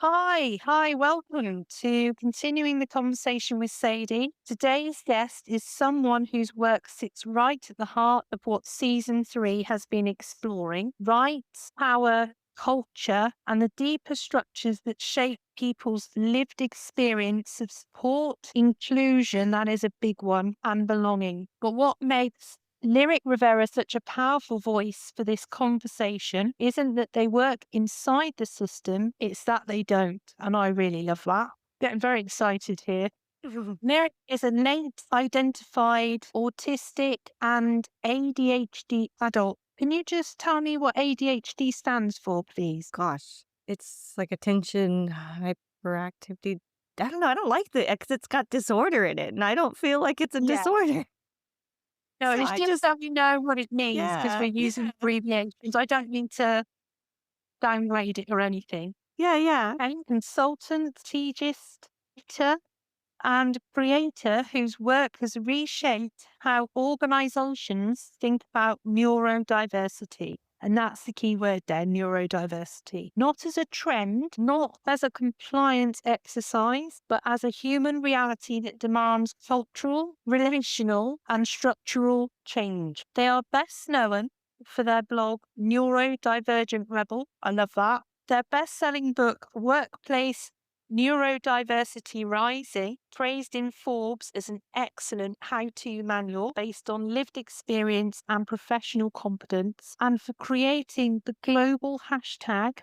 Hi, welcome to continuing the conversation with Sadie. Today's guest is someone whose work sits right at the heart of what season three has been exploring: rights, power, culture, and the deeper structures that shape people's lived experience of support, inclusion, that is a big one, and belonging. But what makes Lyric Rivera such a powerful voice for this conversation isn't that they work inside the system, it's that they don't. And I really love that. Getting very excited here. Lyric is a late identified autistic and ADHD adult. Can you just tell me what ADHD stands for, please? Gosh, it's like attention hyperactivity. I don't know. I don't like the because it's got disorder in it, and I don't feel like it's a Yeah. disorder. No, So it's I just just, so you know what it means because yeah, we're using abbreviations. I don't mean to downgrade it or anything. yeah, yeah. A consultant, strategist, and creator whose work has reshaped how organizations think about neurodiversity. And that's the key word there, neurodiversity. Not as a trend, not as a compliance exercise, but as a human reality that demands cultural, relational, and structural change. They are best known for their blog, Neurodivergent Rebel. I love that. Their best selling book, Workplace Neurodiversity Rising, praised in Forbes as an excellent how-to manual based on lived experience and professional competence, and for creating the global hashtag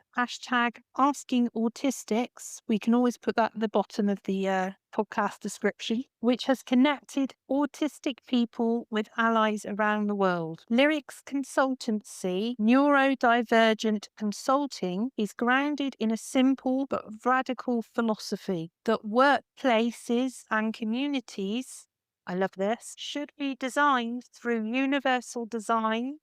asking autistics. We can always put that at the bottom of the podcast description, which has connected autistic people with allies around the world. Lyric's consultancy, Neurodivergent Consulting, is grounded in a simple but radical philosophy that workplaces and communities, I love this, should be designed through universal design,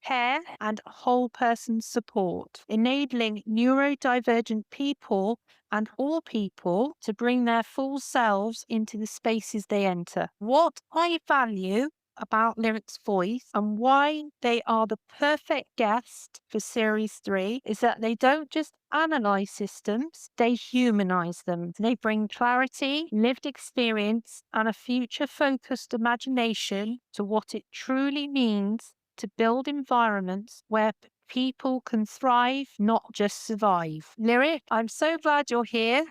care, and whole person support, enabling neurodivergent people and all people to bring their full selves into the spaces they enter. What I value about Lyric's voice and why they are the perfect guest for series three is that they don't just analyze systems, they humanize them. They bring clarity, lived experience, and a future focused imagination to what it truly means to build environments where people can thrive, not just survive. Lyric, I'm so glad you're here.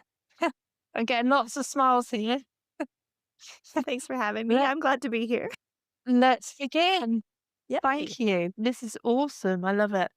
I'm getting lots of smiles here. Thanks for having me. Let, I'm glad to be here. let's begin. Yay. Thank you. This is awesome. I love it.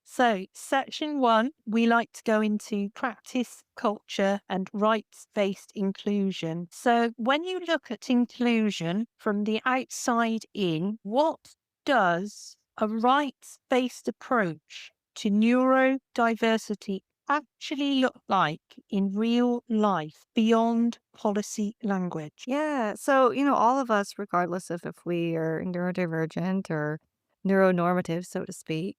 So, section one, we like to go into practice, culture, and rights based inclusion. So, when you look at inclusion from the outside in, what does a rights based approach to neurodiversity actually look like in real life beyond policy language? Yeah. So, all of us, regardless of if we are neurodivergent or neuronormative, so to speak,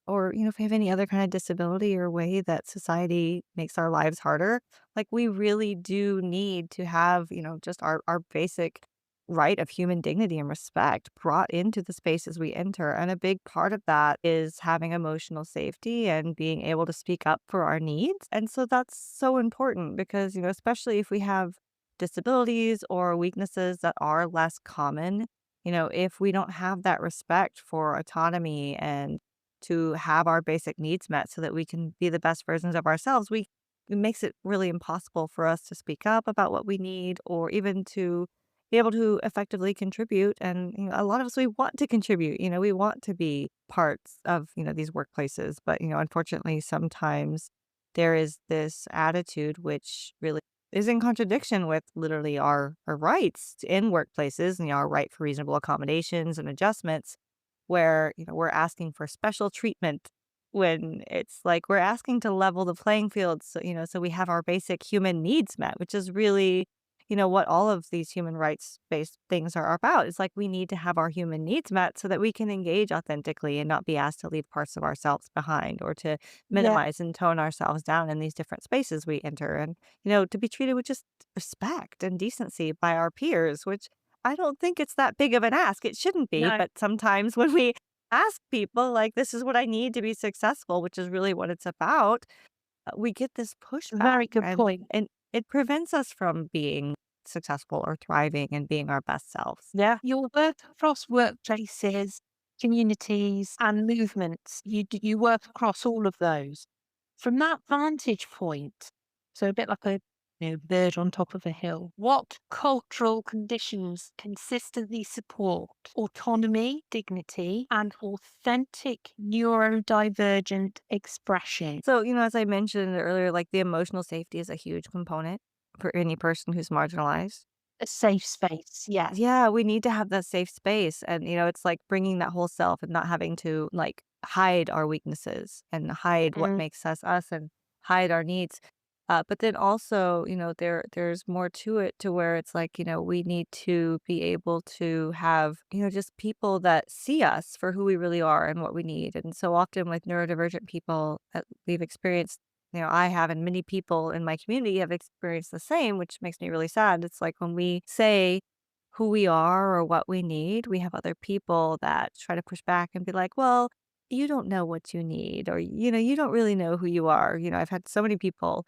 or, if we have any other kind of disability or way that society makes our lives harder, like we really do need to have, just our basic right of human dignity and respect brought into the spaces we enter. And a big part of that is having emotional safety and being able to speak up for our needs. And so that's so important because, especially if we have disabilities or weaknesses that are less common, if we don't have that respect for autonomy and to have our basic needs met so that we can be the best versions of ourselves, it makes it really impossible for us to speak up about what we need or even to be able to effectively contribute. And a lot of us, we want to contribute. We want to be parts of these workplaces, but unfortunately, sometimes there is this attitude which really is in contradiction with literally our rights in workplaces and our right for reasonable accommodations and adjustments where, we're asking for special treatment when it's like we're asking to level the playing field so, so we have our basic human needs met, which is really, what all of these human rights based things are about. It's like we need to have our human needs met so that we can engage authentically and not be asked to leave parts of ourselves behind or to Yeah. minimize and tone ourselves down in these different spaces we enter. And, to be treated with just respect and decency by our peers, which I don't think it's that big of an ask. It shouldn't be, No. but sometimes when we ask people, like, "This is what I need to be successful," which is really what it's about, we get this pushback Very good point. and it prevents us from being successful or thriving and being our best selves. Yeah. You'll work across workplaces, communities, and movements. You work across all of those. From that vantage point, so a bit like a bird on top of a hill, what cultural conditions consistently support autonomy, dignity, and authentic neurodivergent expression? So, as I mentioned earlier, like the emotional safety is a huge component for any person who's marginalized. A safe space. Yeah. Yeah, we need to have that safe space. And, it's like bringing that whole self and not having to like hide our weaknesses and hide what Mm, makes us us and hide our needs. But then also, there's more to it to where it's like, we need to be able to have, just people that see us for who we really are and what we need. And so often with neurodivergent people that we've experienced, I have, and many people in my community have experienced the same, which makes me really sad. It's like when we say who we are or what we need, we have other people that try to push back and be like, well, you don't know what you need, or, you don't really know who you are. I've had so many people,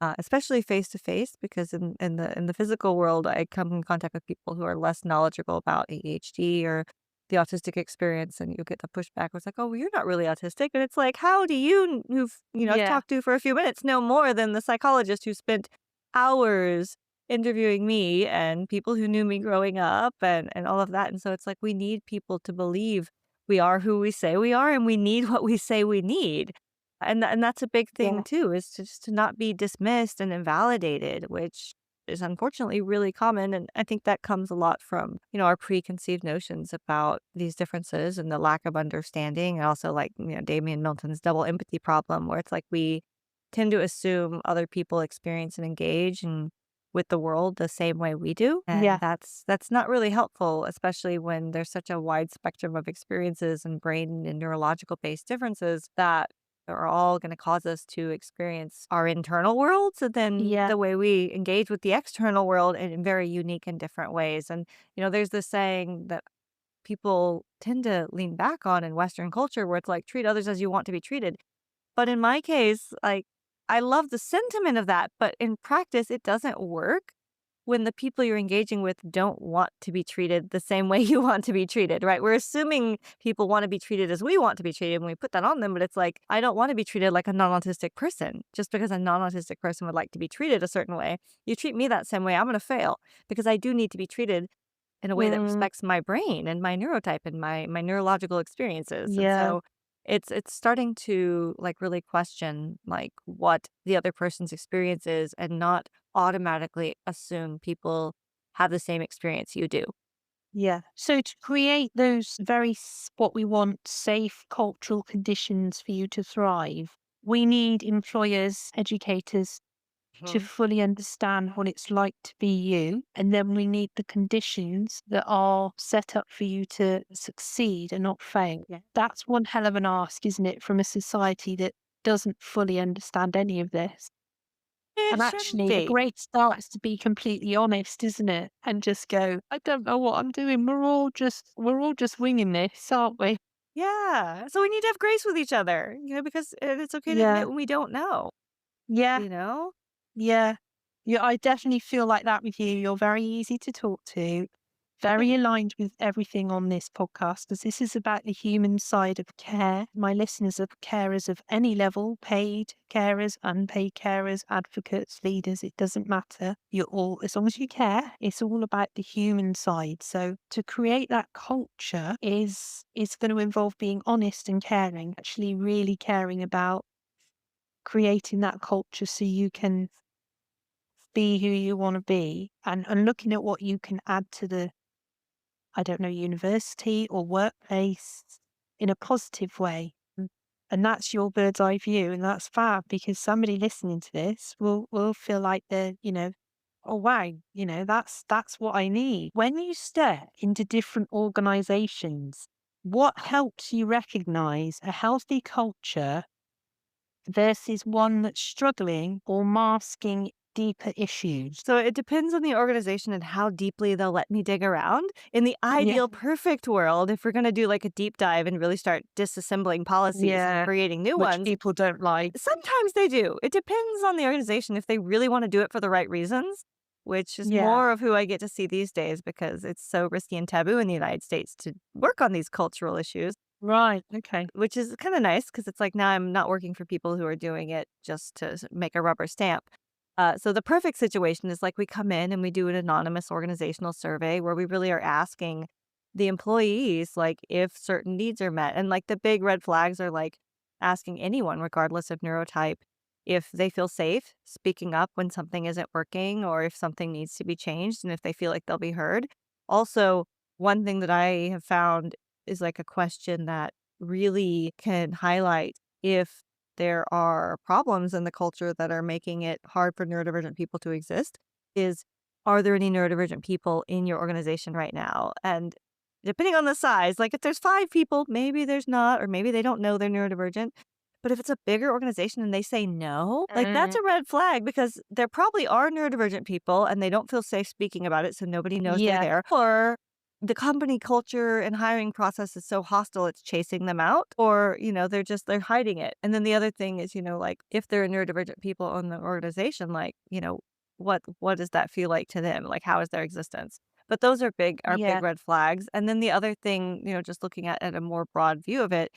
especially face to face, because in the physical world, I come in contact with people who are less knowledgeable about ADHD or the autistic experience, and you get the pushback. It's like, oh, well, you're not really autistic, and it's like, how do you, who've I've yeah. talked to for a few minutes, know more than the psychologist who spent hours interviewing me and people who knew me growing up and all of that. And so it's like we need people to believe we are who we say we are, and we need what we say we need. And that's a big thing Yeah. too, is to just to not be dismissed and invalidated, which is unfortunately really common. And I think that comes a lot from, our preconceived notions about these differences and the lack of understanding. And also like, Damien Milton's double empathy problem, where it's like we tend to assume other people experience and engage and with the world the same way we do. Yeah. And that's not really helpful, especially when there's such a wide spectrum of experiences and brain and neurological based differences that are all going to cause us to experience our internal worlds and then Yeah. the way we engage with the external world in very unique and different ways. And, there's this saying that people tend to lean back on in Western culture where it's like, treat others as you want to be treated. But in my case, like, I love the sentiment of that, but in practice, it doesn't work when the people you're engaging with don't want to be treated the same way you want to be treated, right? We're assuming people want to be treated as we want to be treated when we put that on them, but it's like, I don't want to be treated like a non-autistic person just because a non-autistic person would like to be treated a certain way. You treat me that same way, I'm going to fail because I do need to be treated in a way that Mm, respects my brain and my neurotype and my neurological experiences. And yeah. so it's starting to like really question like what the other person's experience is and not automatically assume people have the same experience you do. Yeah. So to create those what we want, safe cultural conditions for you to thrive, we need employers, educators to Mhm. fully understand what it's like to be you. And then we need the conditions that are set up for you to succeed and not fail. Yeah. That's one hell of an ask, isn't it, from a society that doesn't fully understand any of this. It And shouldn't actually, the be. great start is to be completely honest, isn't it? And just go, I don't know what I'm doing. We're all just winging this, aren't we? Yeah. So we need to have grace with each other, because it's okay to Yeah. admit when we don't know, Yeah. you know? Yeah. Yeah. I definitely feel like that with you. You're very easy to talk to, very aligned with everything on this podcast, because this is about the human side of care. My listeners are carers of any level, paid carers, unpaid carers, advocates, leaders, it doesn't matter. You're all, as long as you care, it's all about the human side. So to create that culture is going to involve being honest and caring, actually really caring about creating that culture so you can be who you want to be, and looking at what you can add to the, I don't know, university or workplace in a positive way. And that's your bird's eye view. And that's fab, because somebody listening to this will feel like they're, oh wow, that's what I need. When you step into different organizations, what helps you recognize a healthy culture versus one that's struggling or masking deeper issues. So it depends on the organization and how deeply they'll let me dig around. In the Yeah, ideal perfect world, if we're going to do like a deep dive and really start disassembling policies and yeah, creating new which ones, people don't like. sometimes they do. It depends on the organization if they really want to do it for the right reasons, which is Yeah, more of who I get to see these days because it's so risky and taboo in the United States to work on these cultural issues, right. Okay. which is kind of nice because it's like now I'm not working for people who are doing it just to make a rubber stamp. So the perfect situation is like we come in and we do an anonymous organizational survey where we really are asking the employees like if certain needs are met. And like the big red flags are like asking anyone, regardless of neurotype, if they feel safe speaking up when something isn't working or if something needs to be changed and if they feel like they'll be heard. Also, one thing that I have found is like a question that really can highlight if there are problems in the culture that are making it hard for neurodivergent people to exist is, are there any neurodivergent people in your organization right now? And depending on the size, like if there's 5 people, maybe there's not, or maybe they don't know they're neurodivergent. But if it's a bigger organization and they say no, like that's Mm, a red flag because there probably are neurodivergent people and they don't feel safe speaking about it, so nobody knows they're yeah, there. Or the company culture and hiring process is so hostile it's chasing them out, or they're hiding it. And then the other thing is, like if there are neurodivergent people in the organization, like what does that feel like to them, like how is their existence? But those are big yeah, red flags. And then the other thing, just looking at a more broad view of it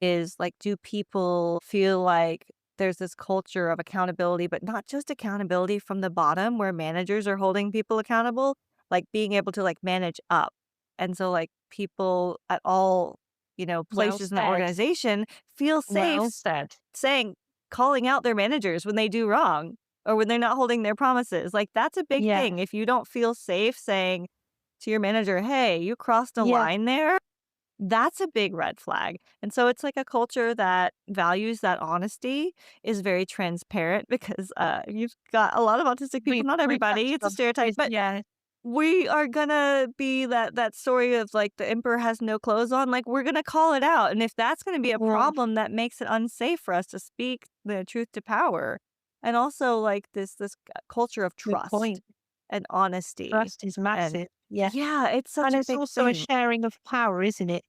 is like, do people feel like there's this culture of accountability, but not just accountability from the bottom where managers are holding people accountable, like being able to like manage up. And so like people at all, well places in the said. organization feel safe Well said. saying, calling out their managers when they do wrong or when they're not holding their promises. Like that's a big Yeah, thing. If you don't feel safe saying to your manager, hey, you crossed a yeah, line there, that's a big red flag. And so it's like a culture that values that honesty, is very transparent because you've got a lot of autistic people, not we've everybody, touched it's a on stereotype, this, but yeah, we are gonna be that story of like the emperor has no clothes on. Like we're gonna call it out. And if that's gonna be a well, problem that makes it unsafe for us to speak the truth to power. And also like this culture of good trust point. and honesty. Trust is And massive. Yeah. yeah, it's such And a it's big also a thing. sharing of power, isn't it?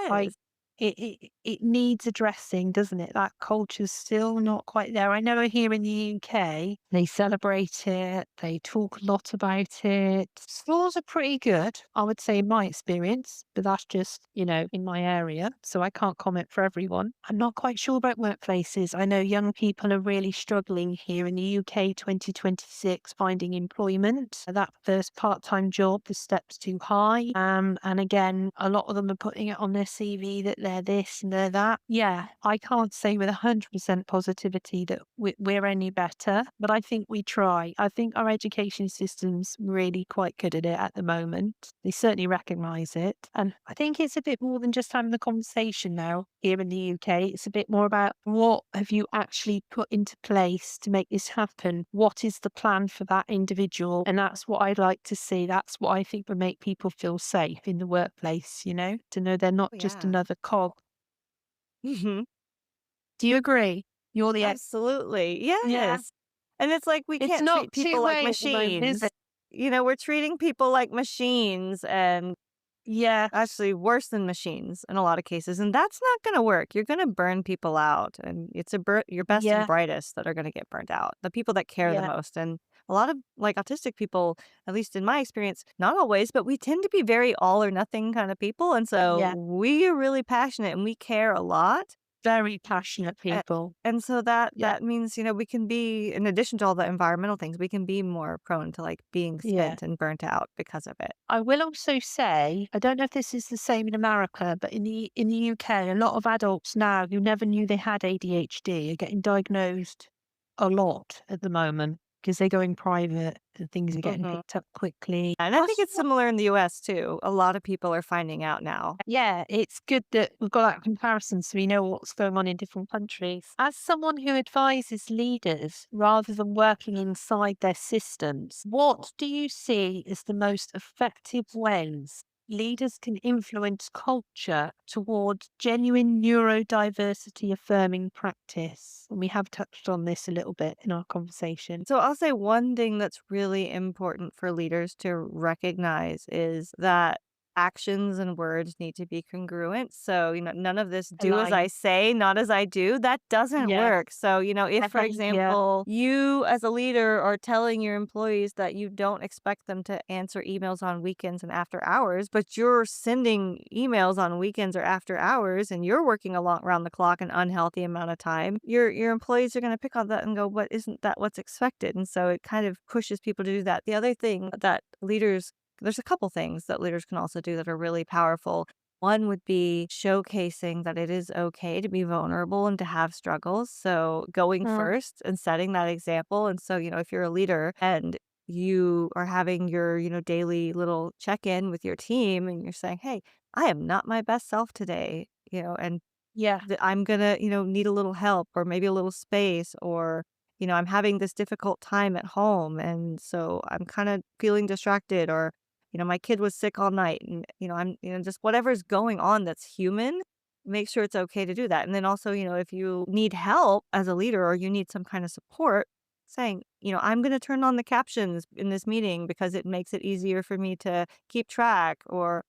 Like, Yes. it needs addressing, doesn't it? That culture's still not quite there. I know here in the UK, they celebrate it, they talk a lot about it. Schools are pretty good, I would say, in my experience, but that's just, in my area. So I can't comment for everyone. I'm not quite sure about workplaces. I know young people are really struggling here in the UK 2026 finding employment. That first part-time job, the step's too high. And again, a lot of them are putting it on their CV that they're this and they're that. Yeah, I can't say with 100% positivity that we're any better, but I think we try. I think our education system's really quite good at it at the moment. They certainly recognise it. And I think it's a bit more than just having the conversation now here in the UK. It's a bit more about what have you actually put into place to make this happen? What is the plan for that individual? And that's what I'd like to see. That's what I think would make people feel safe in the workplace, to know they're not Oh, just yeah. another cog. Mhm. Do you agree? You're the ex. Absolutely. Yeah. Yes. And it's like we It's can't not treat people two like way at the moment, is machines. it? We're treating people like machines and Yeah. actually worse than machines in a lot of cases. And that's not going to work. You're going to burn people out. And it's your best and Yeah. brightest that are going to get burnt out. The people that care the Yeah. most. And a lot of like autistic people, at least in my experience, not always, but we tend to be very all or nothing kind of people. And so Yeah. we are really passionate and we care a lot. Very passionate A people. and so that Yeah. that means, we can be in addition to all the environmental things, we can be more prone to, like, being Yeah. spent and burnt out because of it. I will also say, I don't know if this is the same in America, but in the UK, a lot of adults now who never knew they had ADHD are getting diagnosed a lot at the moment because they're going private and things are getting Mhm. picked up quickly. And I think it's similar in the US too. A lot of people are finding out now. Yeah, it's good that we've got that comparison so we know what's going on in different countries. As someone who advises leaders rather than working inside their systems, what do you see as the most effective ways leaders can influence culture towards genuine neurodiversity affirming practice. And we have touched on this a little bit in our conversation. So I'll say one thing that's really important for leaders to recognize is that actions and words need to be congruent. So, none of this do as I Align. say, not as I do. That doesn't Yeah. work. So, if, for Yeah. example, you as a leader are telling your employees that you don't expect them to answer emails on weekends and after hours, but you're sending emails on weekends or after hours and you're working along around the clock an unhealthy amount of time, your employees are going to pick on that and go, "What isn't that what's expected?" And so it kind of pushes people to do that. The other thing that leaders there's a couple things that leaders can also do that are really powerful. One would be showcasing that it is okay to be vulnerable and to have struggles. So going Mm, first and setting that example. And so, if you're a leader and you are having your, daily little check in with your team and you're saying, "Hey, I am not my best self today," and yeah. that I'm gonna, need a little help or maybe a little space or, I'm having this difficult time at home and so I'm kind of feeling distracted or, my kid was sick all night and, I'm, just whatever's going on that's human, make sure it's okay to do that. And then also, if you need help as a leader or you need some kind of support, saying, I'm going to turn on the captions in this meeting because it makes it easier for me to keep track or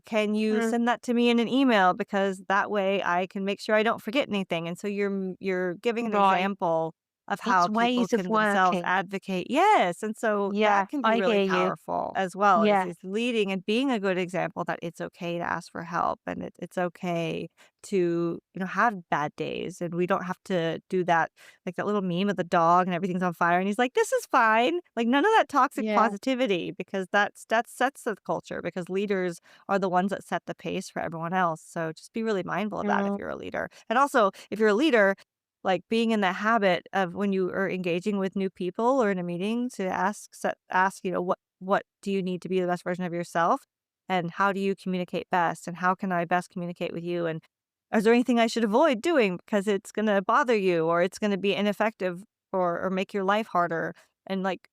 can you Mm, send that to me in an email because that way I can make sure I don't forget anything. And so you're giving an right. example of It's how people ways of can themselves working. advocate. Yes, and so Yeah, that can be I really hear you. powerful as well as Yeah. is leading and being a good example that it's okay to ask for help and it's okay to, have bad days and we don't have to do that like that little meme of the dog and everything's on fire and he's like, "This is fine." Like none of that toxic Yeah. positivity because that sets the culture because leaders are the ones that set the pace for everyone else. So just be really mindful of that if Mm, you're a leader. And also, if you're a leader, like being in the habit of when you are engaging with new people or in a meeting to ask, what do you need to be the best version of yourself? And how do you communicate best? And how can I best communicate with you? And is there anything I should avoid doing because it's gonna bother you or it's gonna be ineffective or make your life harder? And like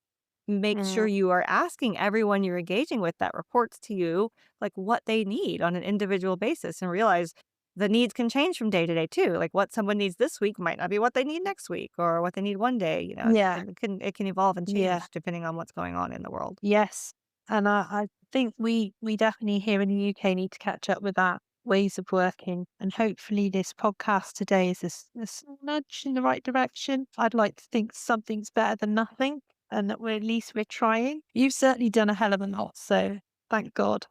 make sure mm, you are asking everyone you're engaging with that reports to you, like, what they need on an individual basis and realize the needs can change from day to day too. Like, what someone needs this week might not be what they need next week or what they need one day, yeah. it can evolve and Yeah. change depending on what's going on in the world. Yes. And I think we definitely here in the UK need to catch up with that ways of working. And hopefully this podcast today is this nudge in the right direction. I'd like to think something's better than nothing and that at least we're trying. You've certainly done a hell of a lot. So thank God.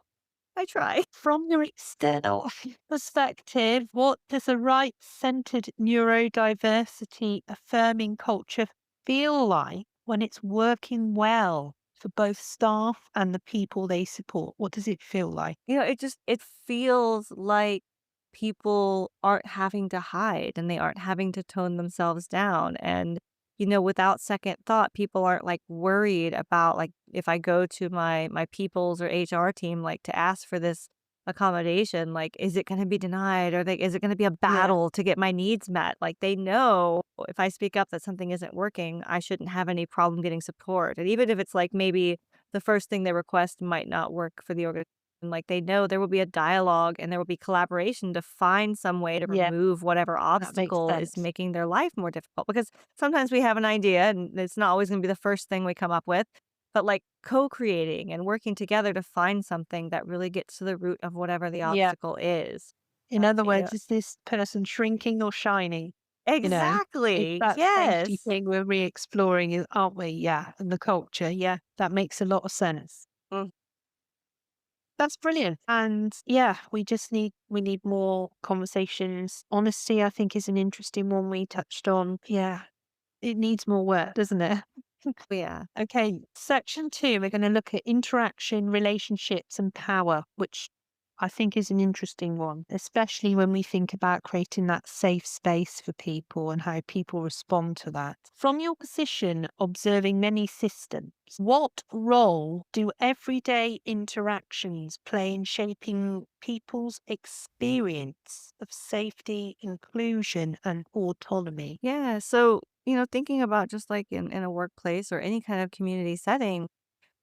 I try. From your external perspective, what does a right centered neurodiversity affirming culture feel like when it's working well for both staff and the people they support? What does it feel like? It feels like people aren't having to hide and they aren't having to tone themselves down. And, without second thought, people aren't like worried about like if I go to my people's or HR team like to ask for this accommodation, like is it going to be denied or is it going to be a Yeah, battle to get my needs met? Like they know if I speak up that something isn't working, I shouldn't have any problem getting support. And even if it's like maybe the first thing they request might not work for the organization, like, they know there will be a dialogue and there will be collaboration to find some way to yeah, remove whatever that makes obstacle is sense. making their life more difficult. Because sometimes we have an idea and it's not always going to be the first thing we come up with, but like co-creating and working together to find something that really gets to the root of whatever the Yeah. obstacle is. In other You know, words, is this person shrinking or shining? You know, it's exactly. that safety Yes. thing we're re-exploring, aren't we? Yeah. And the culture. Yeah. That makes a lot of sense. Mm, That's brilliant. And yeah, we need more conversations. Honesty, I think, is an interesting one we touched on. Yeah, it needs more work, doesn't it? yeah. Okay, section two, we're going to look at interaction, relationships, and power, which I think is an interesting one, especially when we think about creating that safe space for people and how people respond to that. From your position observing many systems, what role do everyday interactions play in shaping people's experience of safety, inclusion, and autonomy? Yeah. So, thinking about just like in a workplace or any kind of community setting,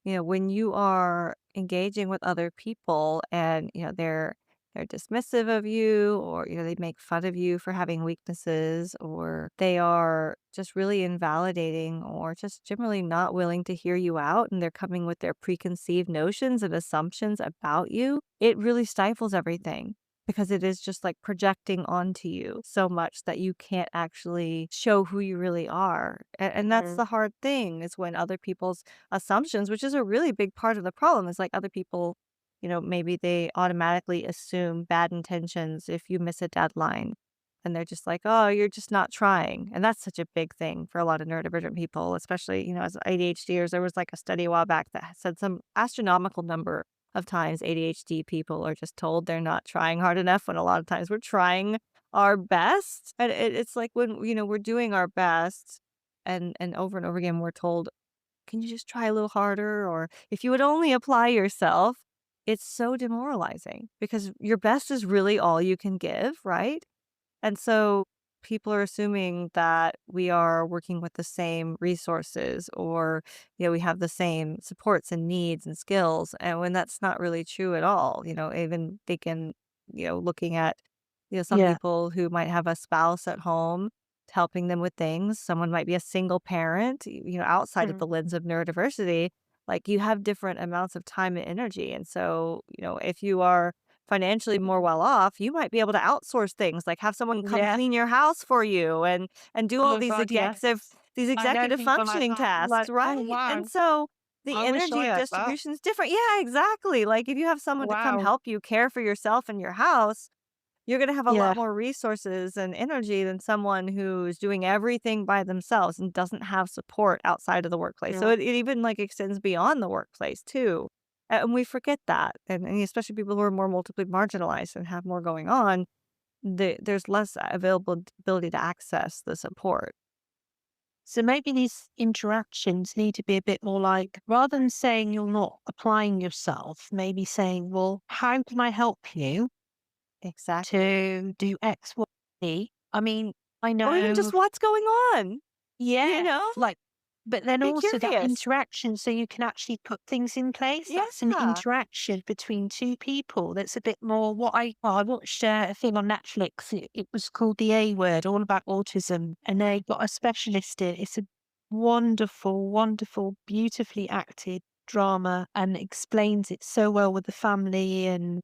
When you are engaging with other people and, they're dismissive of you or, they make fun of you for having weaknesses or they are just really invalidating or just generally not willing to hear you out and they're coming with their preconceived notions and assumptions about you, it really stifles everything because it is just like projecting onto you so much that you can't actually show who you really are. And that's Mm. the hard thing is when other people's assumptions, which is a really big part of the problem, is like other people, maybe they automatically assume bad intentions if you miss a deadline. And they're just like, oh, you're just not trying. And that's such a big thing for a lot of neurodivergent people, especially, as ADHDers. There was like a study a while back that said some astronomical number of times ADHD people are just told they're not trying hard enough when a lot of times we're trying our best. And it's like when, we're doing our best and over again, we're told, can you just try a little harder? Or if you would only apply yourself, it's so demoralizing because your best is really all you can give, right? And so people are assuming that we are working with the same resources or, we have the same supports and needs and skills. And when that's not really true at all, even thinking, looking at, some Yeah. people who might have a spouse at home helping them with things. Someone might be a single parent, outside of Mm. the lens of neurodiversity. Like you have different amounts of time and energy. And so, if you are financially more well off, you might be able to outsource things, like have someone come Yeah. clean your house for you and do all Oh these God, executive yes. these I know executive people like functioning that. tasks, Like, oh right? And wow, so the I wish I energy had that. distribution is different. Yeah, exactly. Like if you have someone to come Wow. help you care for yourself and your house, you're going to have a lot Yeah. more resources and energy than someone who's doing everything by themselves and doesn't have support outside of the workplace. So Yeah. it even like extends beyond the workplace too. And we forget that. And especially people who are more multiply marginalized and have more going on, there's less available ability to access the support. So maybe these interactions need to be a bit more like, rather than saying you're not applying yourself, maybe saying, well, how can I help you Exactly. to do X, Y, Z? I mean, I Or even know. just what's going on, you Yeah, know? like, but then Be also that curious. interaction so you can actually put things in place. That's an Yeah. interaction between two people that's a bit more I watched a thing on Netflix. It was called The A Word, all about autism, and they got a specialist in. It's a wonderful, wonderful, beautifully acted drama and explains it so well with the family and,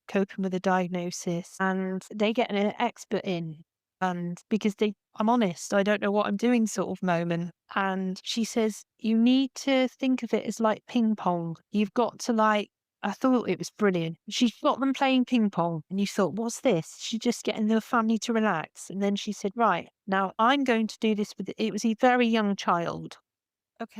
coping with the diagnosis. And they get an expert in and because I'm honest, I don't know what I'm doing sort of moment. And she says, you need to think of it as like ping pong. You've got to I thought it was brilliant. She's got them playing ping pong and you thought, what's this? She's just getting the family to relax. And then she said, right, now I'm going to do this it was a very young child.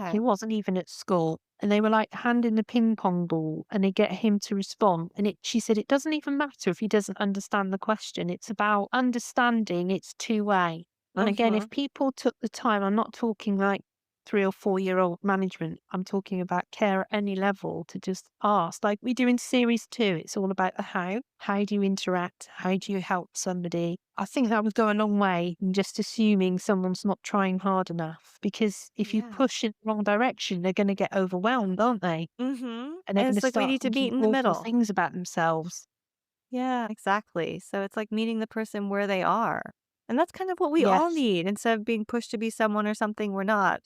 He Okay. wasn't even at school. And they were like handing the ping pong ball and they get him to respond. And she said, it doesn't even matter if he doesn't understand the question. It's about understanding it's two-way. And again, Mhm. if people took the time, I'm not talking like 3 or 4 year old management. I'm talking about care at any level to just ask, like we do in series 2. It's all about the how. How do you interact? How do you help somebody? I think that would go a long way in just assuming someone's not trying hard enough. Because if you Yeah. push in the wrong direction, they're going to get overwhelmed, aren't they? Mhm. And they're And going to it's like we start need to thinking meet in the awful middle. things about themselves. Yeah, exactly. So it's like meeting the person where they are. And that's kind of what we all Yes. need instead of being pushed to be someone or something we're not,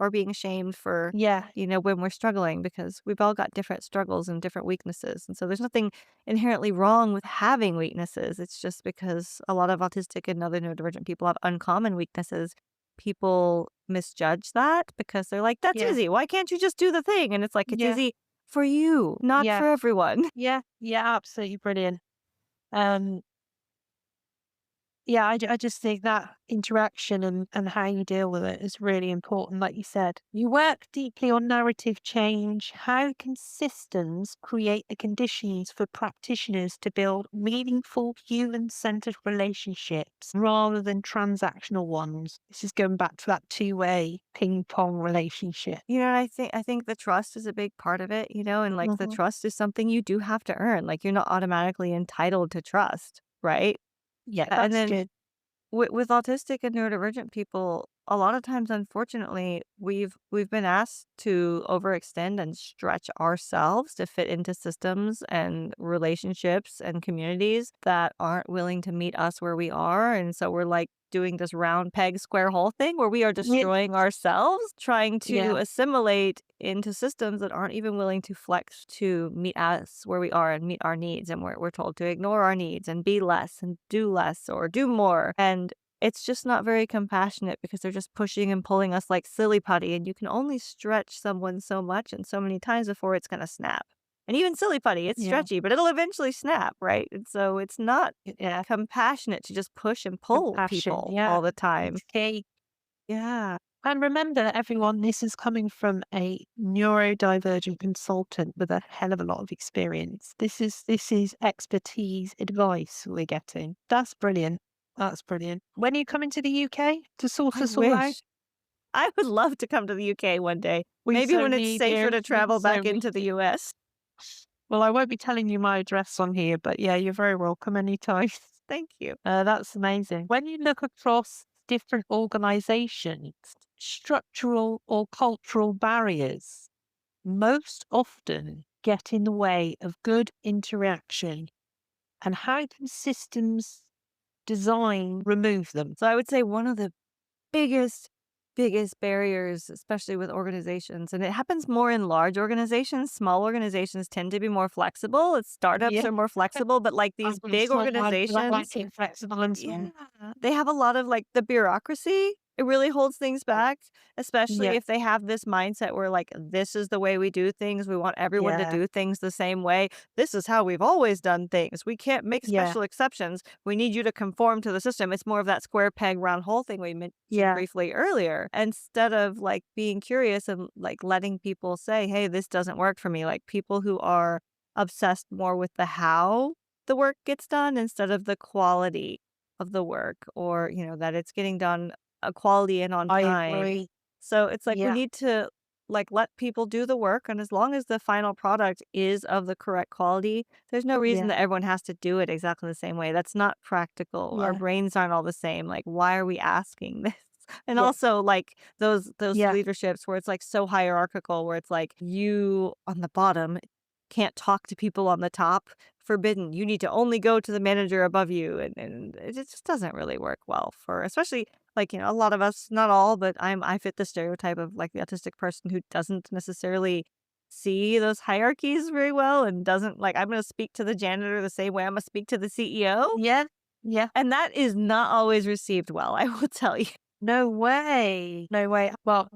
or being ashamed for, Yeah. when we're struggling because we've all got different struggles and different weaknesses. And so there's nothing inherently wrong with having weaknesses. It's just because a lot of autistic and other neurodivergent people have uncommon weaknesses. People misjudge that because they're like, that's Yeah. easy. Why can't you just do the thing? And it's like, it's Yeah. easy for you, not Yeah. for everyone. Yeah. Yeah. Absolutely brilliant. Um, Yeah, I just think that interaction and how you deal with it is really important. Like you said, you work deeply on narrative change. How can systems create the conditions for practitioners to build meaningful human centered relationships rather than transactional ones? This is going back to that two-way ping pong relationship. I think the trust is a big part of it, and like the Hmm. trust is something you do have to earn. Like you're not automatically entitled to trust, right? Yeah, And that's then good. with autistic and neurodivergent people, a lot of times, unfortunately, we've been asked to overextend and stretch ourselves to fit into systems and relationships and communities that aren't willing to meet us where we are. And so we're like doing this round peg square hole thing where we are Yeah. destroying ourselves trying to Yeah. assimilate into systems that aren't even willing to flex to meet us where we are and meet our needs. And we're told to ignore our needs and be less and do less or do more. And it's just not very compassionate because they're just pushing and pulling us like silly putty, and you can only stretch someone so much and so many times before it's gonna snap. And even silly putty, it's Yeah. stretchy, but it'll eventually snap, right? And so it's not Yeah. compassionate to just push and pull Compassion. people Yeah. all the time. It's key. Yeah. And remember, everyone, this is coming from a neurodivergent consultant with a hell of a lot of experience. This is expertise advice we're getting. That's brilliant. That's brilliant. When are you coming to the UK to sort I us all out? wish. I would love to come to the UK one day. We Maybe so when it's need safer you. to We travel so back need into the you. US. Well, I won't be telling you my address on here, but yeah, you're very welcome anytime. Thank you. That's amazing. When you look across different organizations, structural or cultural barriers most often get in the way of good interaction, and how can systems design remove them? So I would say one of the biggest, biggest barriers, especially with organizations, and it happens more in large organizations. Small organizations tend to be more flexible. It's startups Yeah, are more flexible, but like these I've got a big small mind, but I like organizations, it flexible and yeah, small. they have a lot of like the bureaucracy. It really holds things back, especially Yeah, if they have this mindset where like this is the way we do things. We want everyone to yeah, do things the same way. This is how we've always done things. We can't make yeah, special exceptions. We need you to conform to the system. It's more of that square peg round hole thing we mentioned yeah, briefly earlier. Instead of like being curious and like letting people say, "Hey, this doesn't work for me." Like people who are obsessed more with the how the work gets done instead of the quality of the work, or, that it's getting done a quality and on I time. agree. So it's like we Yeah, need to like let people do the work, and as long as the final product is of the correct quality, there's no reason yeah, that everyone has to do it exactly the same way. That's not practical. Our yeah, brains aren't all the same. Like why are we asking this? And yeah, also like those yeah, leaderships where it's like so hierarchical where it's like you on the bottom can't talk to people on the top. Forbidden. You need to only go to the manager above you, and it just doesn't really work well for especially like, a lot of us, not all, but I fit the stereotype of like the autistic person who doesn't necessarily see those hierarchies very well and doesn't like I'm going to speak to the janitor the same way I'm going to speak to the CEO, yeah, yeah. and that is not always received well, I will tell you. No way. No way. Well,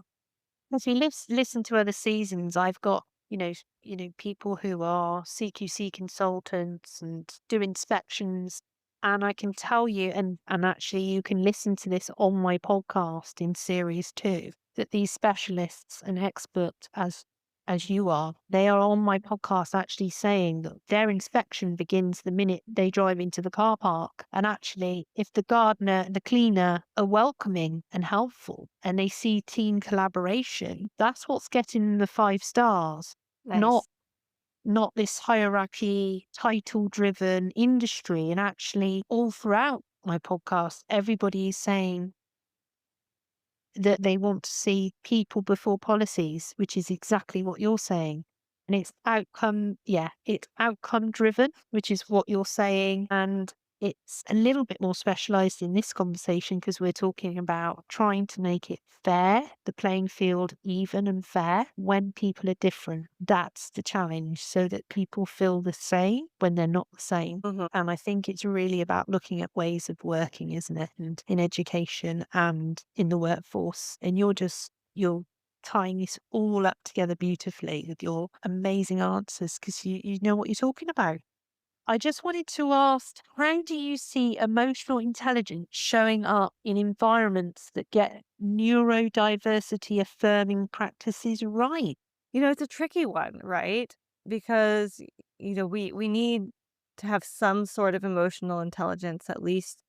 if you listen to other seasons, I've got, people who are CQC consultants and do inspections. And I can tell you, and actually you can listen to this on my podcast in series 2, that these specialists and experts as you are, they are on my podcast actually saying that their inspection begins the minute they drive into the car park. And actually, if the gardener and the cleaner are welcoming and helpful and they see team collaboration, that's what's getting the 5 stars, not Nice. not this hierarchy, title driven industry. And actually, all throughout my podcast, everybody is saying that they want to see people before policies, which is exactly what you're saying. And it's outcome driven, which is what you're saying. And it's a little bit more specialized in this conversation because we're talking about trying to make it fair, the playing field even and fair when people are different. That's the challenge, so that people feel the same when they're not the same. Mhm. And I think it's really about looking at ways of working, isn't it? And in education and in the workforce. And you're tying this all up together beautifully with your amazing answers because you know what you're talking about. I just wanted to ask, how do you see emotional intelligence showing up in environments that get neurodiversity affirming practices right? It's a tricky one, right? Because we need to have some sort of emotional intelligence at least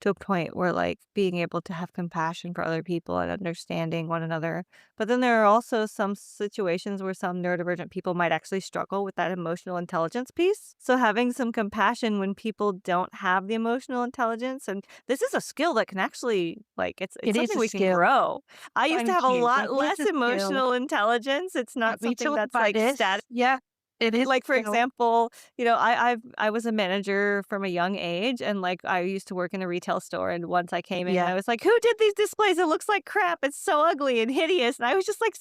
to a point where, like, being able to have compassion for other people and understanding one another. But then there are also some situations where some neurodivergent people might actually struggle with that emotional intelligence piece. So having some compassion when people don't have the emotional intelligence, and this is a skill that can actually, like, it's It is something a we can skill. grow. I used to have Thank a you. lot It is less a skill. emotional intelligence. It's not We something talk that's, about like, this. static. Yeah, it is a Like, for skill. example, I was a manager from a young age, and, like, I used to work in a retail store, and once I came in, Yeah, I was like, "Who did these displays? It looks like crap. It's so ugly and hideous." And I was just like,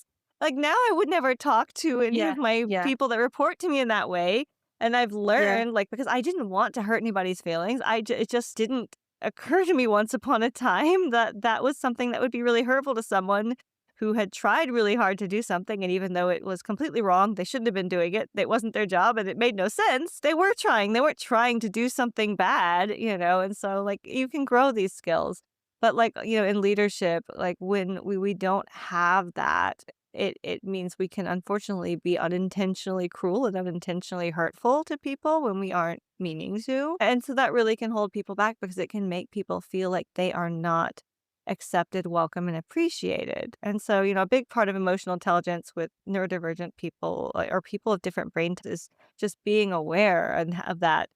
now I would never talk to any yeah, of my yeah, people that report to me in that way, and I've yeah, learned, like, because I didn't want to hurt anybody's feelings, it just didn't occur to me once upon a time that that was something that would be really hurtful to someone who had tried really hard to do something, and even though it was completely wrong, they shouldn't have been doing it. It wasn't their job and it made no sense. They were trying. They weren't trying to do something bad, and so, like, you can grow these skills. But, like, in leadership, like, when we don't have that, it means we can unfortunately be unintentionally cruel and unintentionally hurtful to people when we aren't meaning to. And so that really can hold people back because it can make people feel like they are not accepted, welcome, and appreciated. And so, a big part of emotional intelligence with neurodivergent people, or people of different brain types, is just being aware and of that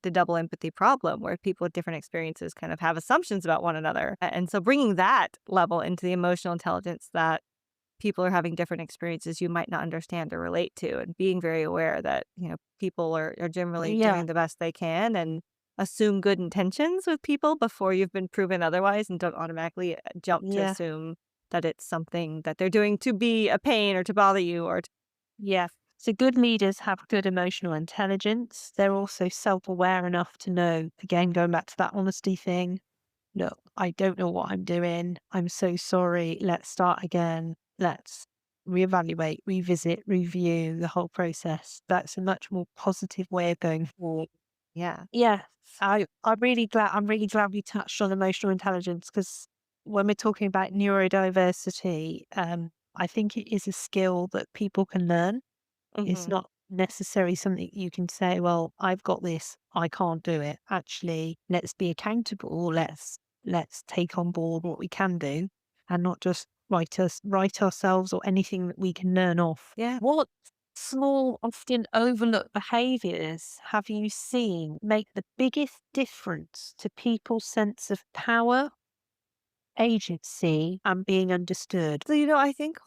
the double empathy problem where people with different experiences kind of have assumptions about one another. And so bringing that level into the emotional intelligence that people are having different experiences you might not understand or relate to, and being very aware that, people are generally yeah, doing the best they can, and assume good intentions with people before you've been proven otherwise, and don't automatically jump to yeah, assume that it's something that they're doing to be a pain or to bother you or yeah. So good leaders have good emotional intelligence. They're also self-aware enough to know, again, going back to that honesty thing, look, I don't know what I'm doing. I'm so sorry. Let's start again. Let's reevaluate, revisit, review the whole process. That's a much more positive way of going forward. yeah. Yeah. I'm really glad we touched on emotional intelligence because when we're talking about neurodiversity, I think it is a skill that people can learn. It's Mhm. not necessarily something you can say, well, I've got this, I can't do it. Actually, let's be accountable. Let's take on board what we can do and not just write ourselves or anything that we can learn off. Yeah. What small, often overlooked behaviors have you seen make the biggest difference to people's sense of power, agency, and being understood? So, I think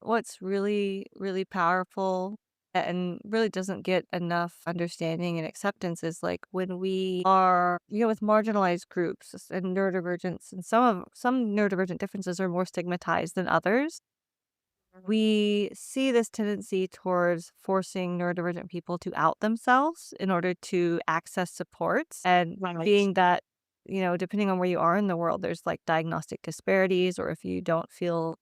what's really, really powerful and really doesn't get enough understanding and acceptance is, like, when we are, with marginalized groups and neurodivergence, and some neurodivergent differences are more stigmatized than others. We see this tendency towards forcing neurodivergent people to out themselves in order to access supports, and Right. being that, depending on where you are in the world, there's, like, diagnostic disparities, or if you don't feel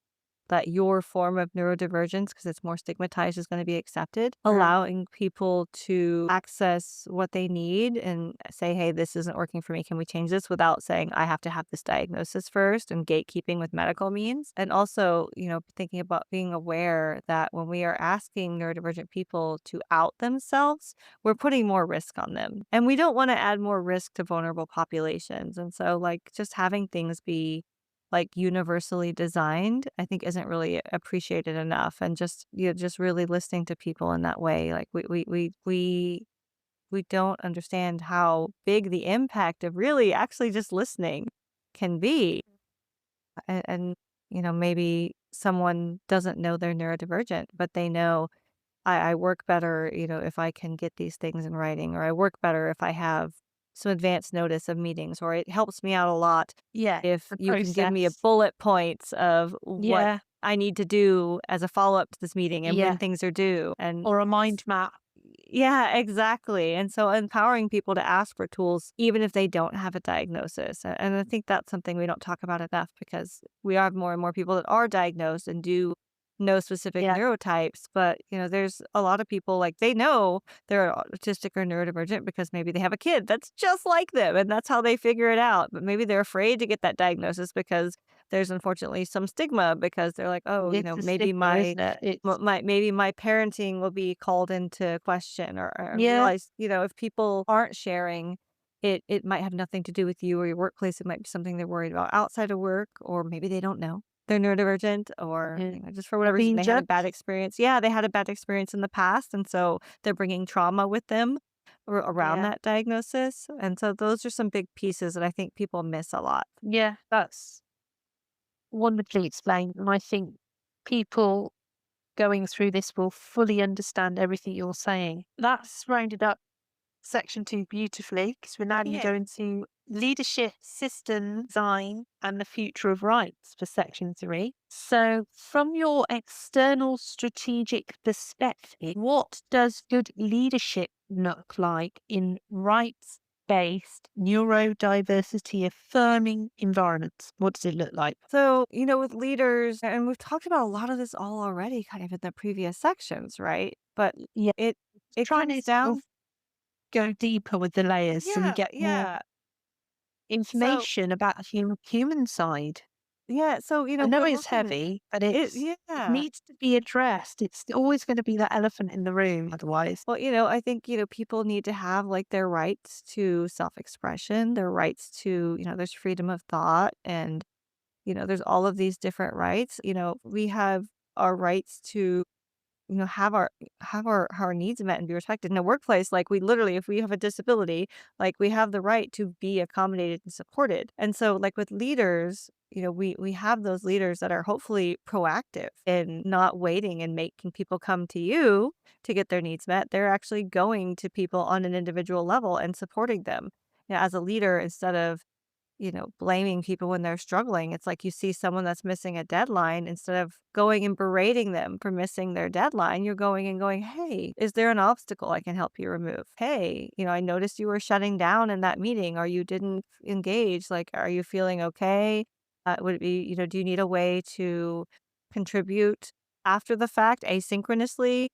that your form of neurodivergence, because it's more stigmatized, is gonna be accepted. Right. Allowing people to access what they need and say, "Hey, this isn't working for me. Can we change this?" Without saying, "I have to have this diagnosis first," and gatekeeping with medical means. And also, thinking about being aware that when we are asking neurodivergent people to out themselves, we're putting more risk on them. And we don't wanna add more risk to vulnerable populations. And so, like, just having things be, like, universally designed, I think isn't really appreciated enough, and just really listening to people in that way, like, we don't understand how big the impact of really actually just listening can be, and, maybe someone doesn't know they're neurodivergent, but they know, I work better, if I can get these things in writing, or I work better if I have some advance notice of meetings, or it helps me out a lot Yeah. if The you can give me a process. bullet points of what Yeah. I need to do as a follow-up to this meeting and when Yeah. things are due. And Or a mind map. yeah, exactly. And so empowering people to ask for tools, even if they don't have a diagnosis. And I think that's something we don't talk about enough, because we have more and more people that are diagnosed and do know specific Yeah. neurotypes. But, there's a lot of people, like, they know they're autistic or neurodivergent because maybe they have a kid that's just like them and that's how they figure it out. But maybe they're afraid to get that diagnosis because there's unfortunately some stigma, because they're like, oh, It's a maybe stigma, isn't it? It's my parenting will be called into question, or yeah. realize, if people aren't sharing It might have nothing to do with you or your workplace. It might be something they're worried about outside of work, or maybe they don't know they're neurodivergent, or, Yeah. just for Or whatever reason, being they had a bad judged. experience. Yeah, they had a bad experience in the past, and so they're bringing trauma with them around Yeah. that diagnosis, and so those are some big pieces that I think people miss a lot. Yeah. That's wonderfully explained. And I think people going through this will fully understand everything you're saying. That's rounded up section two beautifully because we're now going to go Yay. into leadership, system design, and the future of rights for section three. So, from your external strategic perspective, what does good leadership look like in rights based, neurodiversity affirming environments? What does it look like? So, with leaders, and we've talked about a lot of this all already kind of in the previous sections, right? But Yeah, it it trying to comes sort down. of go deeper with the layers so we Yeah, get more yeah. So, information about the human side. yeah, so, I know we're it's looking heavy, but it it yeah. needs to be addressed. It's always going to be that elephant in the room otherwise. Well, I think, people need to have like their rights to self-expression, their rights to, there's freedom of thought, and, there's all of these different rights. We have our rights to, have our needs met and be respected in a workplace. Like, we literally, if we have a disability, like, we have the right to be accommodated and supported. And so, like, with leaders, we have those leaders that are hopefully proactive and not waiting and making people come to you to get their needs met. They're actually going to people on an individual level and supporting them, as a leader, instead of, blaming people when they're struggling. It's like you see someone that's missing a deadline, instead of going and berating them for missing their deadline, you're going and going, "Hey, is there an obstacle I can help you remove? Hey, I noticed you were shutting down in that meeting, or you didn't engage. Like, are you feeling okay? Would it be, do you need a way to contribute after the fact, asynchronously?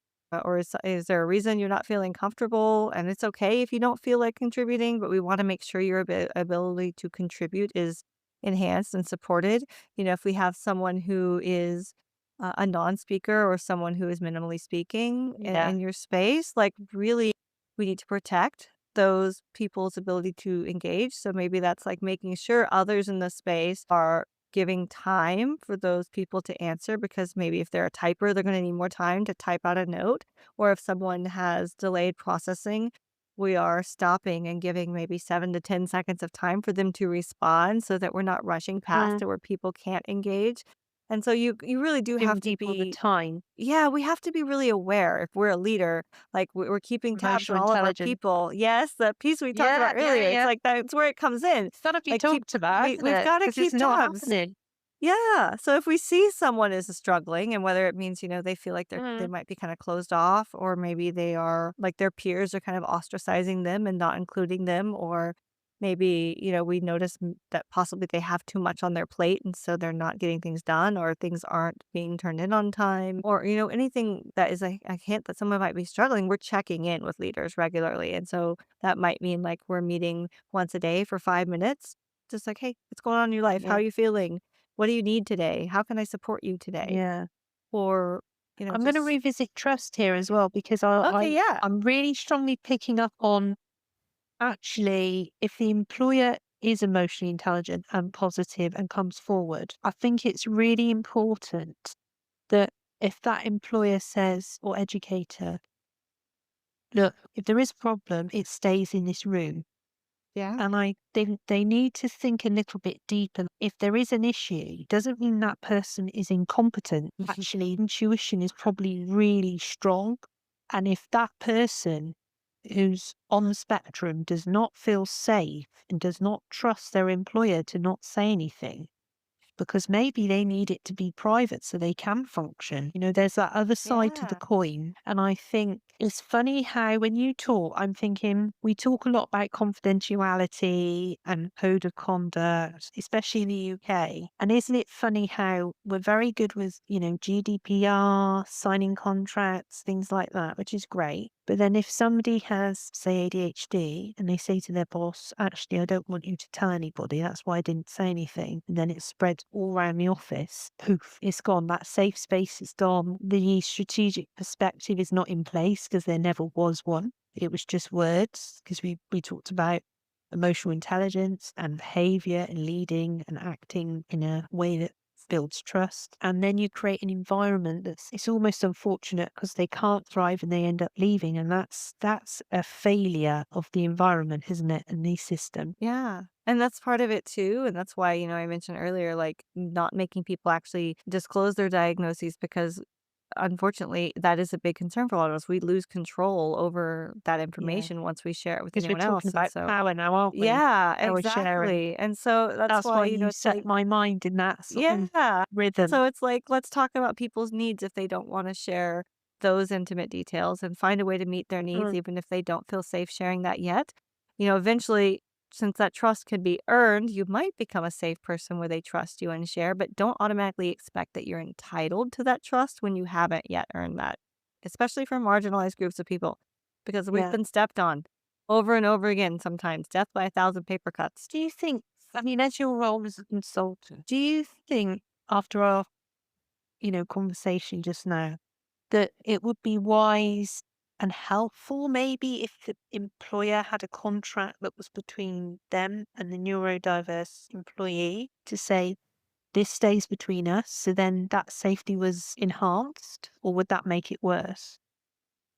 Or is there a reason you're not feeling comfortable? And it's okay if you don't feel like contributing, but we want to make sure your ability to contribute is enhanced and supported. If we have someone who is a non-speaker, or someone who is minimally speaking Yeah. in your space, like, really, we need to protect those people's ability to engage. So maybe that's like making sure others in the space are giving time for those people to answer, because maybe if they're a typer, they're going to need more time to type out a note. Or if someone has delayed processing, we are stopping and giving maybe 7 to 10 seconds of time for them to respond, so that we're not rushing past Mm. it where people can't engage. And so you really do have Giving to people the be, time, yeah, we have to be really aware if we're a leader, like, we're keeping tabs on emotional all of our intelligence. people. Yes, the piece we talked Yeah, about yeah, earlier, it's yeah. like that's where it comes in. It's got to be Like, keep talked about, isn't we've it? gotta Because it's keep not tabs. happening. Yeah, so if we see someone is struggling, and whether it means, they feel like they Mm. might be kinda closed off, or maybe they are like, their peers are kind of ostracizing them and not including them, or maybe, we notice that possibly they have too much on their plate, and so they're not getting things done, or things aren't being turned in on time, or, anything that is a hint that someone might be struggling, we're checking in with leaders regularly. And so that might mean, like, we're meeting once a day for 5 minutes, just like, "Hey, what's going on in your life? How Yeah, are you feeling? What do you need today? How can I support you today?" yeah. Or, I'm going to just, revisit trust here as well because "Okay, yeah." I'm really strongly picking up on actually if the employer is emotionally intelligent and positive and comes forward, I think it's really important that if that employer says or educator, look, if there is a problem, it stays in this room. Yeah. And I think they need to think a little bit deeper. If there is an issue, doesn't mean that person is incompetent. Actually, intuition is probably really strong. And if that person who's on the spectrum does not feel safe and does not trust their employer to not say anything, because maybe they need it to be private so they can function. There's that other side to the Yeah. coin. And I think it's funny how when you talk, I'm thinking we talk a lot about confidentiality and code of conduct, especially in the UK. And isn't it funny how we're very good with, GDPR, signing contracts, things like that, which is great. But then if somebody has, say, ADHD and they say to their boss, actually, I don't want you to tell anybody, that's why I didn't say anything. And then it spreads all around the office. Poof, it's gone. That safe space is gone. The strategic perspective is not in place because there never was one. It was just words because we talked about emotional intelligence and behavior and leading and acting in a way that builds trust. And then you create an environment that's it's almost unfortunate because they can't thrive and they end up leaving. And that's a failure of the environment, isn't it? And the system. Yeah. And that's part of it too. And that's why, I mentioned earlier, like not making people actually disclose their diagnoses because unfortunately that is a big concern for a lot of us. We lose control over that Yeah. information once we share it with Because we're anyone talking else. And about so, power now, aren't we? yeah, Power sharing. exactly. And so that's That's why, why you it's set like, my mind in that sort of yeah. rhythm. So it's like, let's talk about people's needs if they don't want to share those intimate details and find a way to meet their needs, Mm, even if they don't feel safe sharing that yet. Eventually, since that trust can be earned, you might become a safe person where they trust you and share, but don't automatically expect that you're entitled to that trust when you haven't yet earned that, especially for marginalized groups of people, because we've yeah. been stepped on over and over again sometimes, death by a thousand paper cuts. Do you think, I mean, as your role as a consultant, do you think after our, conversation just now, that it would be wise and helpful maybe if the employer had a contract that was between them and the neurodiverse employee to say, this stays between us, so then that safety was enhanced, or would that make it worse?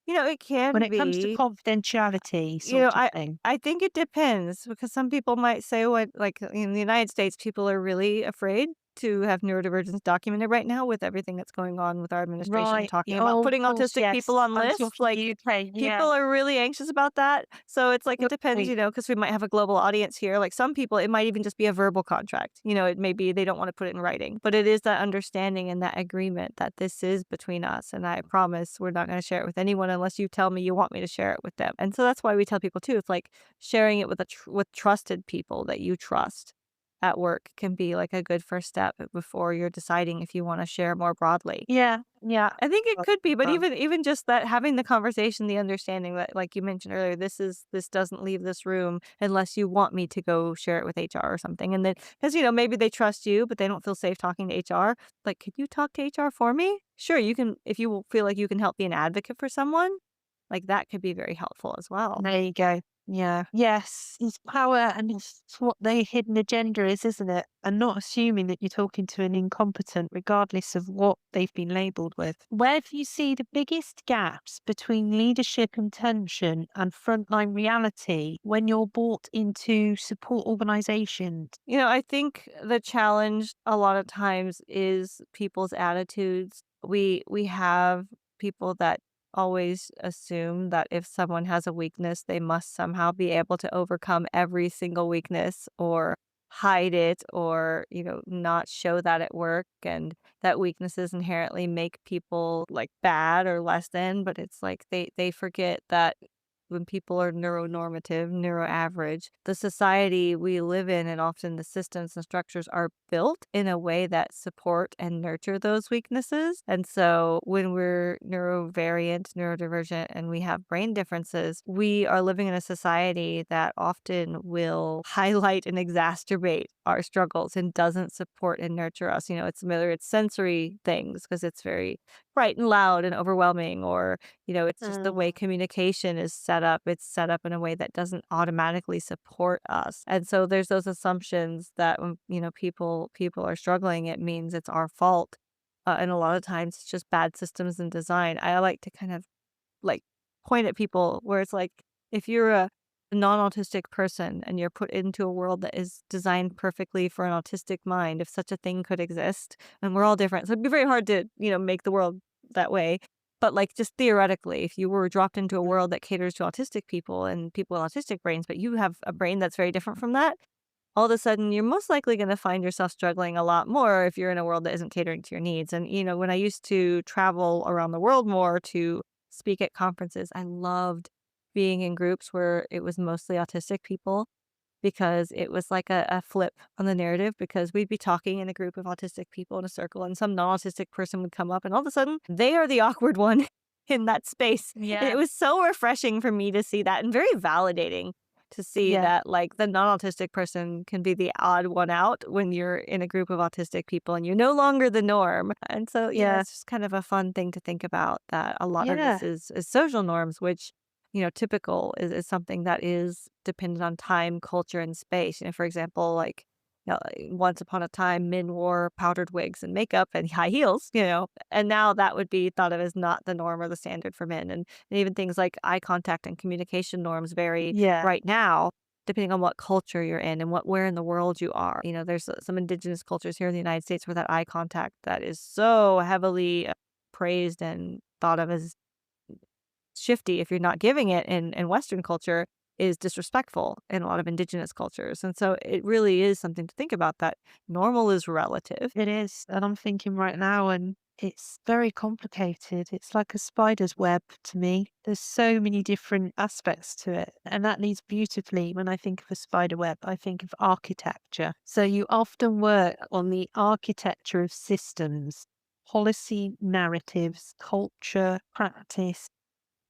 It When can it comes to be. confidentiality You know, sort of I thing. I think it depends because some people might say what like, in the United States, people are really afraid to have neurodivergence documented right now with everything that's going on with our administration Right. talking about Oh, of putting course, autistic yes. people on I'm lists, talking like, UK, people yeah. are really anxious about that. So it's like it depends, Right. because we might have a global audience here. Like, some people, it might even just be a verbal contract. It may be they don't wanna put it in writing, but it is that understanding and that agreement that this is between us, and I promise we're not gonna share it with anyone unless you tell me you want me to share it with them. And so that's why we tell people too, it's like sharing it with with trusted people that you trust at work can be like a good first step before you're deciding if you wanna share more broadly. Yeah, yeah. I think it Uh, could be, but um, even just that having the conversation, the understanding that, like you mentioned earlier, this doesn't leave this room unless you want me to go share it with HR or something. And then, because maybe they trust you, but they don't feel safe talking to HR. Like, could you talk to HR for me? Sure, you can if you feel like you can help be an advocate for someone. Like that could be very helpful as well. there you go. Yeah. Yes, it's power and it's what the hidden agenda is, isn't it? And not assuming that you're talking to an incompetent, regardless of what they've been labelled with. Where do you see the biggest gaps between leadership intention and frontline reality when you're brought into support organisations? I think the challenge a lot of times is people's attitudes. We have people that always assume that if someone has a weakness, they must somehow be able to overcome every single weakness or hide it or, not show that at work, and that weaknesses inherently make people like bad or less than, but it's like they forget that when people are neuronormative, neuroaverage, the society we live in and often the systems and structures are built in a way that support and nurture those weaknesses. And so when we're neurovariant, neurodivergent, and we have brain differences, we are living in a society that often will highlight and exacerbate our struggles and doesn't support and nurture us. It's whether it's sensory things because it's very bright and loud and overwhelming, or it's just the way Mm. communication is set up. It's set up in a way that doesn't automatically support us. And so there's those assumptions that when, people are struggling, it means it's our fault. And a lot of times it's just bad systems and design. I like to kind of like point at people where it's like if you're a non-autistic person and you're put into a world that is designed perfectly for an autistic mind, if such a thing could exist, and we're all different. So it'd be very hard to, make the world that way. But like just theoretically, if you were dropped into a world that caters to autistic people and people with autistic brains, but you have a brain that's very different from that, all of a sudden you're most likely going to find yourself struggling a lot more if you're in a world that isn't catering to your needs. And, when I used to travel around the world more to speak at conferences, I loved being in groups where it was mostly autistic people because it was like a flip on the narrative because we'd be talking in a group of autistic people in a circle and some non-autistic person would come up and all of a sudden they are the awkward one in that space. And it Yeah, was so refreshing for me to see that and very validating to see yeah, that like the non-autistic person can be the odd one out when you're in a group of autistic people and you're no longer the norm. And so yeah, yeah, it's just kind of a fun thing to think about that a lot of yeah. this is social norms, which typical is something that is dependent on time, culture, and space. For example, like, once upon a time, men wore powdered wigs and makeup and high heels, and now that would be thought of as not the norm or the standard for men. And even things like eye contact and communication norms vary Yeah, right now, depending on what culture you're in and where in the world you are. There's some indigenous cultures here in the United States where that eye contact that is so heavily praised and thought of as shifty if you're not giving it in Western culture is disrespectful in a lot of indigenous cultures. And so it really is something to think about that normal is relative. it is. And I'm thinking right now, and it's very complicated. It's like a spider's web to me. There's so many different aspects to it. And that leads beautifully when I think of a spider web, I think of architecture. So you often work on the architecture of systems, policy, narratives, culture, practice,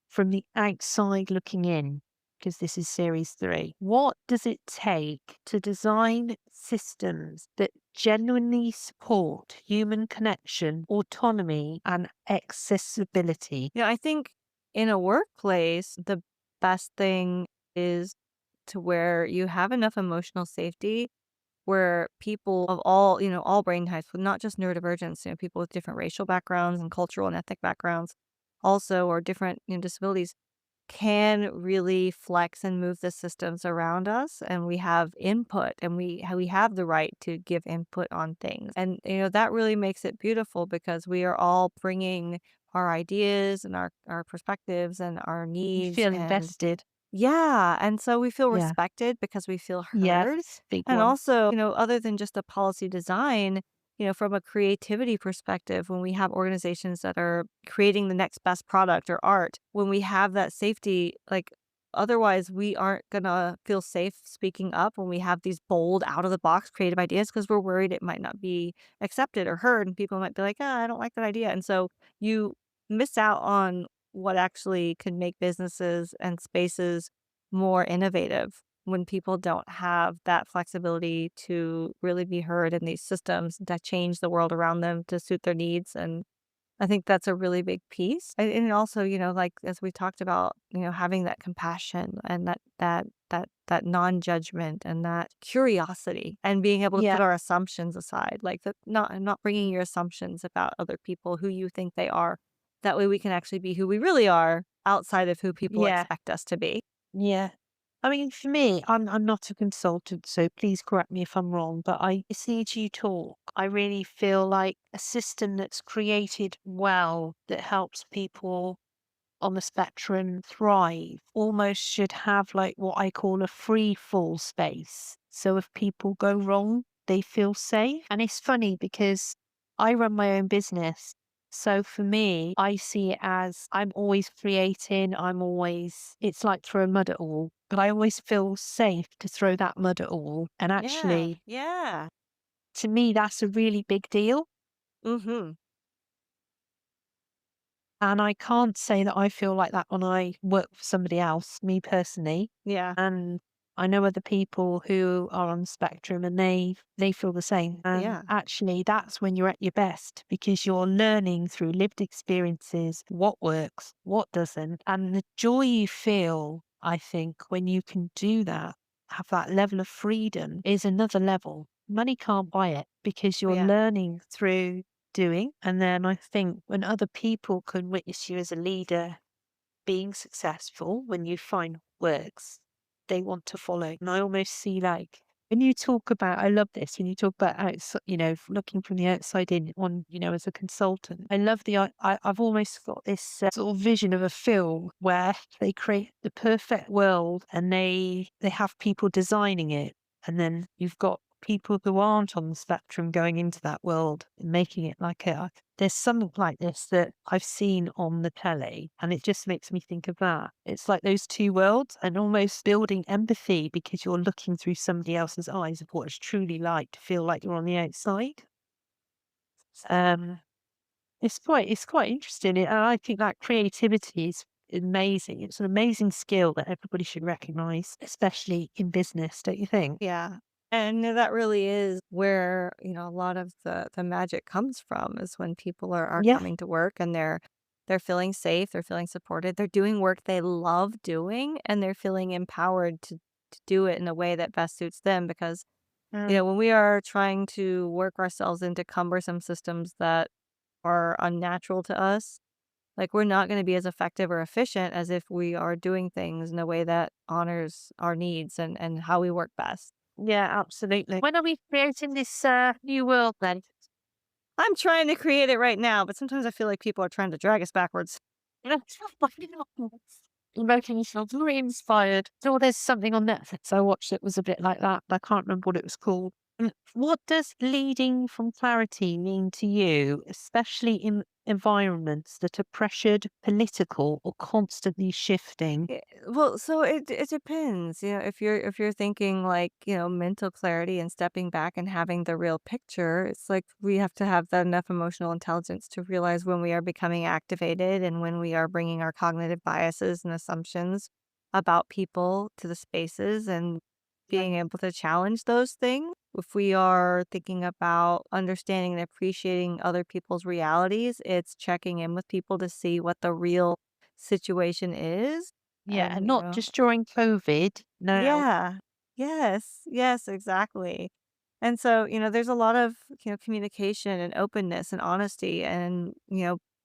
from the outside looking in, because this is series 3. What does it take to design systems that genuinely support human connection, autonomy, and accessibility? I think in a workplace, the best thing is to where you have enough emotional safety where people of all brain types, but not just neurodivergence, people with different racial backgrounds and cultural and ethnic backgrounds also, or different, disabilities, can really flex and move the systems around us, and we have input, and we have the right to give input on things. And that really makes it beautiful because we are all bringing our ideas and our perspectives and our You needs. feel And invested. yeah, and so we feel Yeah. respected because we feel heard. Yes. Big And one. also, other than just a policy design, from a creativity perspective, when we have organizations that are creating the next best product or art, when we have that safety, like, otherwise we aren't gonna feel safe speaking up when we have these bold, out of the box creative ideas because we're worried it might not be accepted or heard, and people might be like, I don't like that idea. And so you miss out on what actually can make businesses and spaces more innovative when people don't have that flexibility to really be heard in these systems that change the world around them to suit their needs. And I think that's a really big piece. And also, like as we talked about, having that compassion and that non-judgment and that curiosity and being able to put Yeah. our assumptions aside, like that, not bringing your assumptions about other people, who you think they are. That way we can actually be who we really are outside of who people Yeah. expect us to be. Yeah. I mean, for me, I'm not a consultant, so please correct me if I'm wrong, but I listening to you talk, I really feel like a system that's created well that helps people on the spectrum thrive almost should have like what I call a free fall space. So if people go wrong, they feel safe. And it's funny because I run my own business. So for me, I see it as I'm always creating. It's like throwing mud at all, but I always feel safe to throw that mud at all. And Yeah, actually, yeah. to me, that's a really big deal. Mhm. And I can't say that I feel like that when I work for somebody else, me personally. Yeah, And I know other people who are on the spectrum and they feel the same. And yeah, actually that's when you're at your best because you're learning through lived experiences what works, what doesn't. And the joy you feel, I think, when you can do that, have that level of freedom is another level. Money can't buy it because you're yeah, learning through doing. And then I think when other people can witness you as a leader being successful, when you find what works, they want to follow. And I almost see like when you talk about, I love this, when you talk about outside, looking from the outside in on, as a consultant, I love I've almost got this sort of vision of a film where they create the perfect world and they have people designing it. And then you've got people who aren't on the spectrum going into that world and making it like there's something like this that I've seen on the telly, and it just makes me think of that. It's like those two worlds and almost building empathy because you're looking through somebody else's eyes of what it's truly like to feel like you're on the outside. Um, it's quite interesting, and I think that creativity is amazing. It's an amazing skill that everybody should recognize, especially in business, don't you think? yeah. And that really is where, a lot of the magic comes from is when people are Yeah, coming to work and they're they're feeling safe, they're feeling supported, they're doing work they love doing, and they're feeling empowered to do it in a way that best suits them because, Mm. when we are trying to work ourselves into cumbersome systems that are unnatural to us, like, we're not gonna be as effective or efficient as if we are doing things in a way that honors our needs and how we work best. Yeah, absolutely. When are we creating this new world then? I'm trying to create it right now, but sometimes I feel like people are trying to drag us backwards. You're making me feel very inspired. So there's something on Netflix I watched that was a bit like that, but I can't remember what it was called. What does leading from clarity mean to you, especially in environments that are pressured, political, or constantly shifting? Well, so it depends. If you're thinking like, mental clarity and stepping back and having the real picture, it's like we have to have that enough emotional intelligence to realize when we are becoming activated and when we are bringing our cognitive biases and assumptions about people to the spaces and Yeah. being able to challenge those things. If we are thinking about understanding and appreciating other people's realities, it's checking in with people to see what the real situation is Yeah, and, and not just during COVID. No. yeah. Yes. Yes, exactly. And so, there's a lot of, communication and openness and honesty and,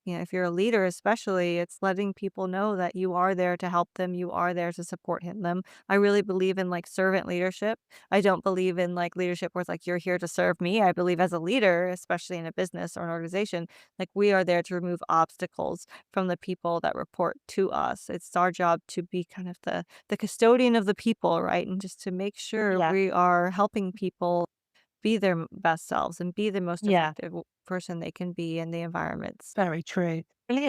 if you're a leader especially, it's letting people know that you are there to help them, you are there to support them. I really believe in like servant leadership. I don't believe in like leadership where it's like you're here to serve me. I believe as a leader, especially in a business or an organization, like we are there to remove obstacles from the people that report to us. It's our job to be kind of the custodian of the people, right? And just to make sure Yeah, we are helping people be their best selves and be the most yeah, effective person they can be in the environments. very true. Brilliant.